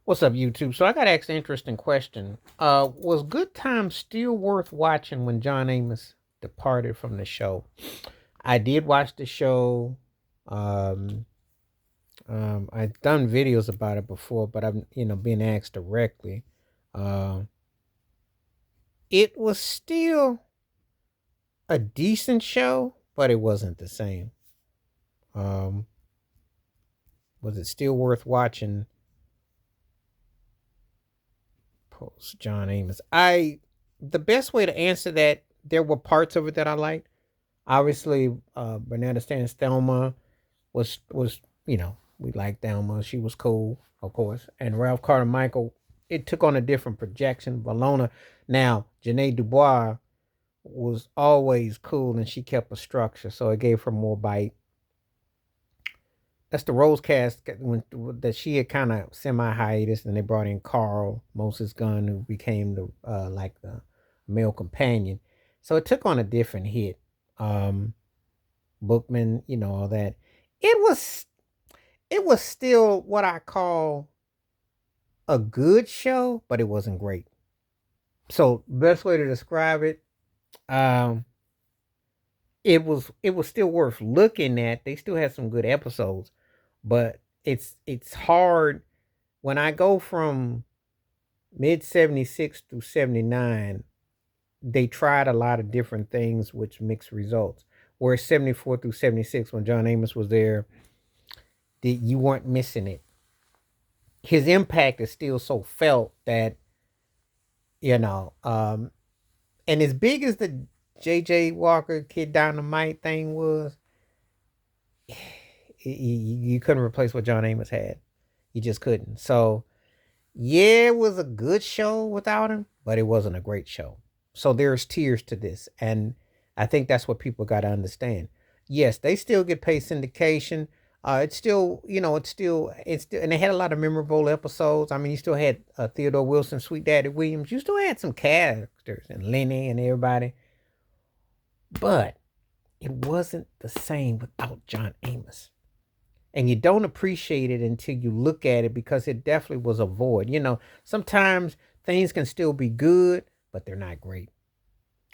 What's up, YouTube? So I got to ask an interesting question. Was Good Times still worth watching when John Amos departed from the show? I did watch the show. Um, I've done videos about it before, but I'm being asked directly. Uh, it was still a decent show, but it wasn't the same. Um, was it still worth watching post John Amos? The best way to answer that, there were parts of it that I liked. Obviously, Bernetta Stan Thelma was we liked Thelma. She was cool, of course. And Ralph Carter Michael, it took on a different projection. Valona, now Janae Dubois was always cool, and she kept a structure, so it gave her more bite. That's the Rose cast that she had kind of semi hiatus, and they brought in Carl Moses Gunn, who became the male companion. So it took on a different hit. Um, Bookman, all that. It was it was still what I call a good show, but it wasn't great. So best way to describe it, um, it was still worth looking at. They still had some good episodes, but it's hard when I go from mid 76 through 79. They tried a lot of different things which mixed results. Whereas 74 through 76, when John Amos was there, you weren't missing it. His impact is still so felt that you know um and as big as the JJ Walker Kid Dynamite thing was, you couldn't replace what John Amos had. You just couldn't. So yeah, it was a good show without him, but it wasn't a great show. So there's tiers to this, and I think that's what people got to understand. Yes, they still get paid syndication. It's still, and they had a lot of memorable episodes. I mean, you still had Theodore Wilson, Sweet Daddy Williams. You still had some characters and Lenny and everybody, but it wasn't the same without John Amos. And you don't appreciate it until you look at it, because it definitely was a void. Sometimes things can still be good, but they're not great.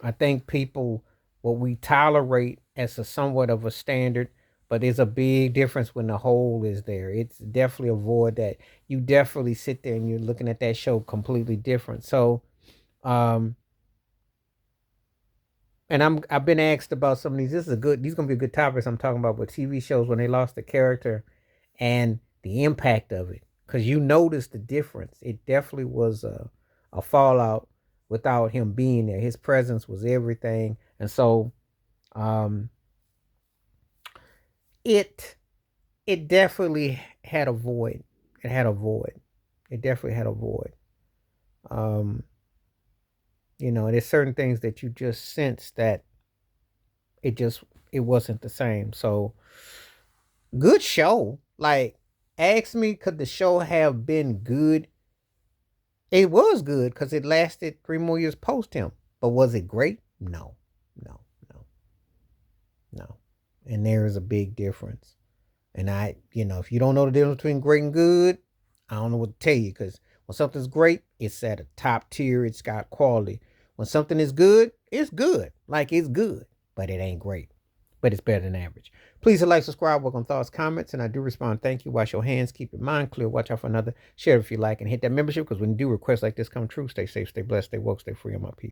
I think people, what we tolerate as a somewhat of a standard, but there's a big difference when the whole is there. It's definitely a void that you definitely sit there and you're looking at that show completely different. So, um, and I've been asked about some of these. These gonna be good topics I'm talking about with TV shows when they lost the character and the impact of it. Cause you notice the difference. It definitely was a fallout without him being there. His presence was everything. And so um it it definitely had a void. It had a void. It definitely had a void. Um, there's certain things that you just sense that it just it wasn't the same. So good show. Like, ask me, could the show have been good? It was good because it lasted 3 more years post him. But was it great? No, no, no, no. And there is a big difference. And if you don't know the difference between great and good, I don't know what to tell you, because when something's great, it's at a top tier, it's got quality. When something is good, it's good. Like, it's good, but it ain't great. But it's better than average. Please like, subscribe, welcome thoughts, comments, and I do respond. Thank you. Wash your hands, keep your mind clear, watch out for another. Share if you like, and hit that membership, because when you do requests like this come true, stay safe, stay blessed, stay woke, stay free on my people.